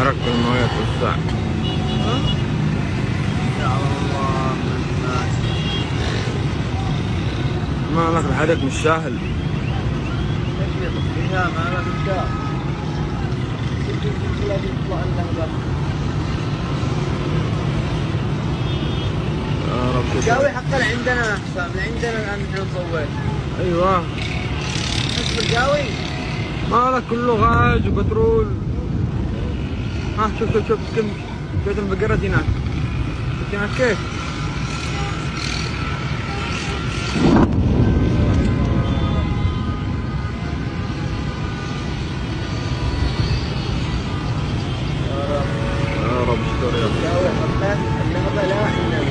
حركت المويه توسع. ما لك الحريق مش سهل. فيها ما لك الدار. يا رب الجاوي حقا عندنا حسام، عندنا الان نحن نصور. ايوه حسب الجاوي ما لك كله غاز وبترول. ها شوف كم شوف انفجرت هناك. شفت هناك كيف؟ يا رب اشكر يا رب. الجاوي حقا النهضة لا عندنا.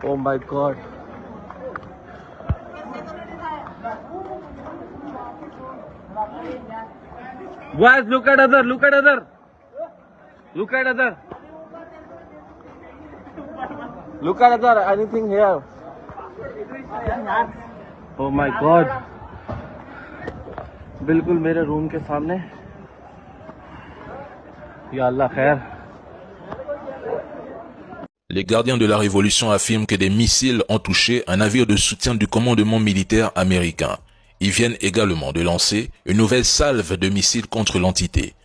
Oh my god. Guys, look at other. Look at other. Anything here? Oh my god. बिल्कुल मेरे रूम के सामने. या अल्लाह खैर. Les gardiens de la révolution affirment que des missiles ont touché un navire de soutien du commandement militaire américain. Ils viennent également de lancer une nouvelle salve de missiles contre l'entité.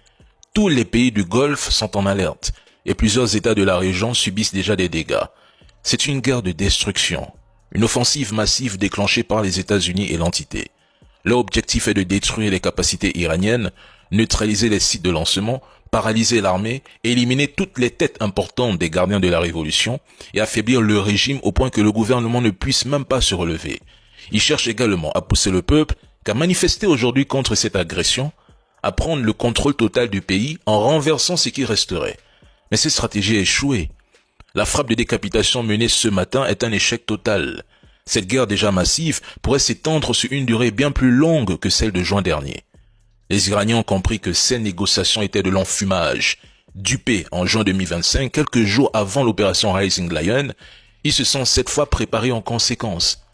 Tous les pays du Golfe sont en alerte et plusieurs États de la région subissent déjà des dégâts. C'est une guerre de destruction, une offensive massive déclenchée par les États-Unis et l'entité. Leur objectif est de détruire les capacités iraniennes, neutraliser les sites de lancement, paralyser l'armée, éliminer toutes les têtes importantes des gardiens de la révolution et affaiblir le régime au point que le gouvernement ne puisse même pas se relever. Ils cherchent également à pousser le peuple qu'à manifester aujourd'hui contre cette agression, à prendre le contrôle total du pays en renversant ce qui resterait. Mais cette stratégie a échoué. La frappe de décapitation menée ce matin est un échec total. Cette guerre déjà massive pourrait s'étendre sur une durée bien plus longue que celle de juin dernier. Les Iraniens ont compris que ces négociations étaient de l'enfumage. Dupés en juin 2025, quelques jours avant l'opération Rising Lion, ils se sont cette fois préparés en conséquence.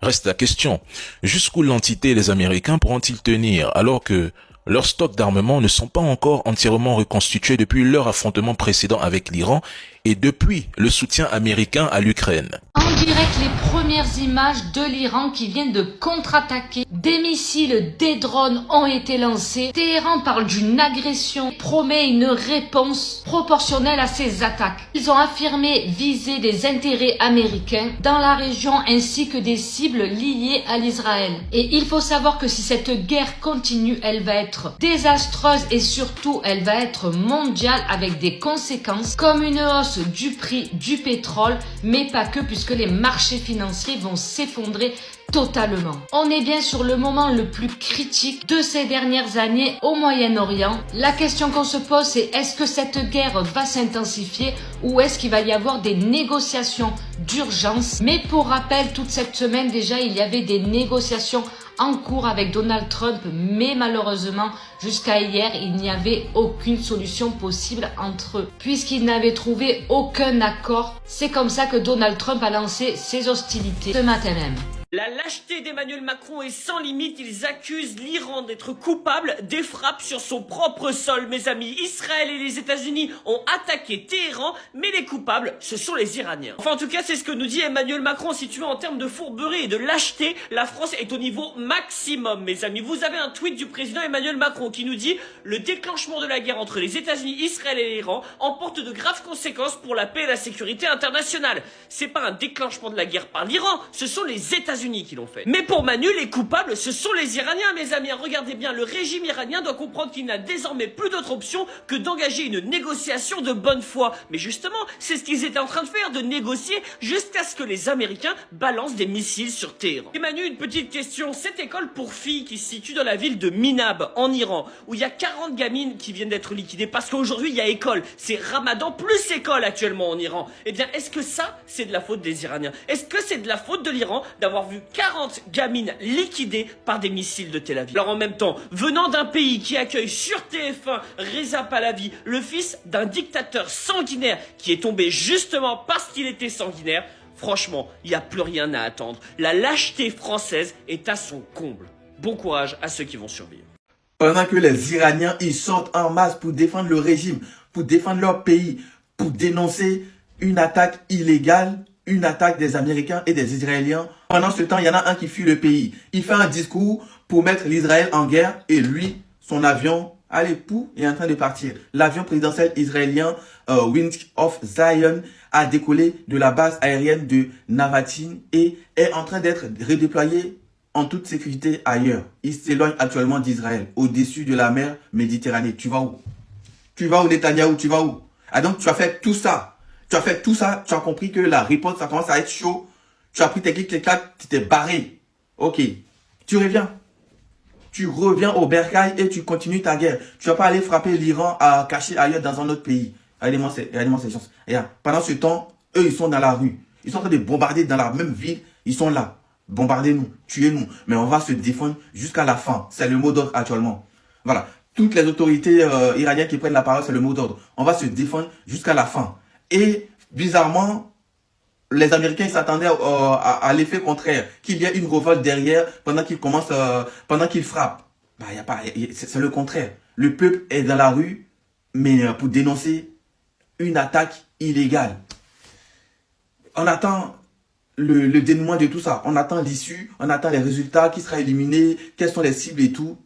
Reste la question, jusqu'où l'entité et les Américains pourront-ils tenir alors que leurs stocks d'armement ne sont pas encore entièrement reconstitués depuis leur affrontement précédent avec l'Iran et depuis le soutien américain à l'Ukraine. En direct, les premières images de l'Iran qui viennent de contre-attaquer. Des missiles, des drones ont été lancés. Téhéran parle d'une agression, promet une réponse proportionnelle à ces attaques. Ils ont affirmé viser des intérêts américains dans la région ainsi que des cibles liées à l'Israël. Et il faut savoir que si cette guerre continue, elle va être désastreuse et surtout elle va être mondiale avec des conséquences comme une hausse du prix du pétrole, mais pas que puisque les marchés financiers vont s'effondrer totalement. On est bien sur le moment le plus critique de ces dernières années au Moyen-Orient. La question qu'on se pose c'est est-ce que cette guerre va s'intensifier ou est-ce qu'il va y avoir des négociations d'urgence? Mais pour rappel, toute cette semaine déjà il y avait des négociations en cours avec Donald Trump, mais malheureusement, jusqu'à hier, il n'y avait aucune solution possible entre eux, puisqu'ils n'avaient trouvé aucun accord. C'est comme ça que Donald Trump a lancé ses hostilités ce matin même. La lâcheté d'Emmanuel Macron est sans limite. Ils accusent l'Iran d'être coupable des frappes sur son propre sol. Mes amis, Israël et les États-Unis ont attaqué Téhéran, mais les coupables, ce sont les Iraniens. Enfin, en tout cas, c'est ce que nous dit Emmanuel Macron. Si tu veux, en termes de fourberie et de lâcheté, la France est au niveau maximum, mes amis. Vous avez un tweet du président Emmanuel Macron qui nous dit « Le déclenchement de la guerre entre les États-Unis, Israël et l'Iran emporte de graves conséquences pour la paix et la sécurité internationale. » C'est pas un déclenchement de la guerre par l'Iran, ce sont les États-Unis États-Unis qui l'ont fait. Mais pour Manu, les coupables, ce sont les Iraniens, mes amis. Regardez bien, le régime iranien doit comprendre qu'il n'a désormais plus d'autre option que d'engager une négociation de bonne foi. Mais justement, c'est ce qu'ils étaient en train de faire, de négocier jusqu'à ce que les Américains balancent des missiles sur Téhéran. Et Manu, une petite question. Cette école pour filles qui se situe dans la ville de Minab, en Iran, où il y a 40 gamines qui viennent d'être liquidées, parce qu'aujourd'hui, il y a école. C'est Ramadan plus école actuellement en Iran. Eh bien, est-ce que ça, c'est de la faute des Iraniens? Est-ce que c'est de la faute de l'Iran d'avoir vu 40 gamines liquidées par des missiles de Tel Aviv? Alors en même temps, venant d'un pays qui accueille sur TF1 Reza Pahlavi, le fils d'un dictateur sanguinaire qui est tombé justement parce qu'il était sanguinaire, franchement, il n'y a plus rien à attendre. La lâcheté française est à son comble. Bon courage à ceux qui vont survivre. Pendant que les Iraniens, ils sortent en masse pour défendre le régime, pour défendre leur pays, pour dénoncer une attaque illégale, une attaque des Américains et des Israéliens. Pendant ce temps, il y en a un qui fuit le pays. Il fait un discours pour mettre l'Israël en guerre et lui, son avion, allez, pou, est en train de partir. L'avion présidentiel israélien Wind of Zion a décollé de la base aérienne de Navatin et est en train d'être redéployé en toute sécurité ailleurs. Il s'éloigne actuellement d'Israël, au-dessus de la mer Méditerranée. Tu vas où? Tu vas où, Netanyahou? Tu vas où? Ah donc, tu as fait tout ça. Tu as fait tout ça. Tu as compris que la réponse, ça commence à être chaud. Tu as pris tes clics, tes claques, tu t'es barré. Ok. Tu reviens. Tu reviens au bercail et tu continues ta guerre. Tu vas pas aller frapper l'Iran à cacher ailleurs dans un autre pays. Regardez-moi ces chances. Regarde. Pendant ce temps, eux, ils sont dans la rue. Ils sont en train de bombarder dans la même ville. Ils sont là. Bombardez-nous, tuez-nous, mais on va se défendre jusqu'à la fin. C'est le mot d'ordre actuellement. Voilà. Toutes les autorités iraniennes qui prennent la parole, c'est le mot d'ordre. On va se défendre jusqu'à la fin. Et bizarrement, les Américains s'attendaient à l'effet contraire, qu'il y ait une révolte derrière pendant qu'ils commencent, pendant qu'ils frappent. Bah, y a pas, c'est le contraire. Le peuple est dans la rue, mais pour dénoncer une attaque illégale. On attend le dénouement de tout ça. On attend l'issue, on attend les résultats, qui sera éliminé, quelles sont les cibles et tout.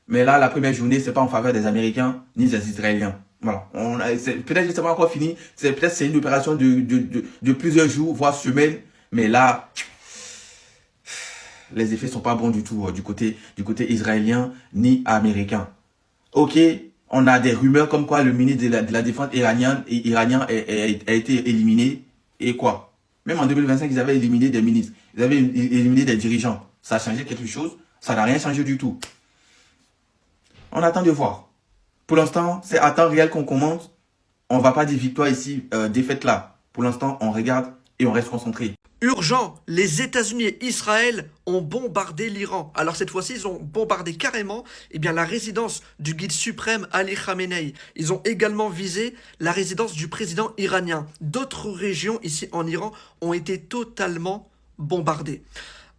Mais là, la première journée, c'est pas en faveur des Américains ni des Israéliens. Voilà. Peut-être que c'est pas encore fini. Peut-être c'est une opération de plusieurs jours, voire semaines. Mais là, les effets sont pas bons du tout du côté israélien ni américain. Ok, on a des rumeurs comme quoi le ministre de la Défense iranien a été éliminé. Et quoi? Même en 2025, ils avaient éliminé des ministres. Ils avaient éliminé des dirigeants. Ça a changé quelque chose? Ça n'a rien changé du tout. On attend de voir. Pour l'instant, c'est à temps réel qu'on commente. On ne va pas dire victoire ici, défaite là. Pour l'instant, on regarde et on reste concentré. Urgent, les États-Unis et Israël ont bombardé l'Iran. Alors cette fois-ci, ils ont bombardé carrément la résidence du guide suprême Ali Khamenei. Ils ont également visé la résidence du président iranien. D'autres régions ici en Iran ont été totalement bombardées.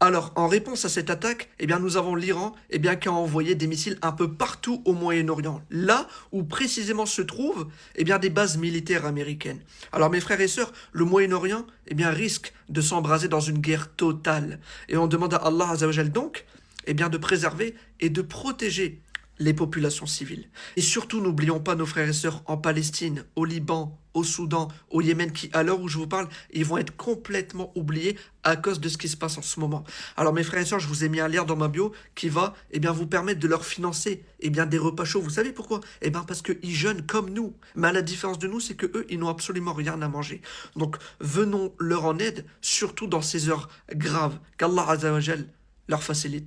Alors, en réponse à cette attaque, nous avons l'Iran qui a envoyé des missiles un peu partout au Moyen-Orient, là où précisément se trouvent des bases militaires américaines. Alors, mes frères et sœurs, le Moyen-Orient risque de s'embraser dans une guerre totale. Et on demande à Allah Azzawajal donc de préserver et de protéger les populations civiles. Et surtout, n'oublions pas nos frères et sœurs en Palestine, au Liban, au Soudan, au Yémen, qui, à l'heure où je vous parle, ils vont être complètement oubliés à cause de ce qui se passe en ce moment. Alors, mes frères et sœurs, je vous ai mis un lien dans ma bio qui va vous permettre de leur financer des repas chauds. Vous savez pourquoi? Parce qu'ils jeûnent comme nous. Mais à la différence de nous, c'est que eux, ils n'ont absolument rien à manger. Donc, venons leur en aide, surtout dans ces heures graves. Qu'Allah Azzawajal leur facilite.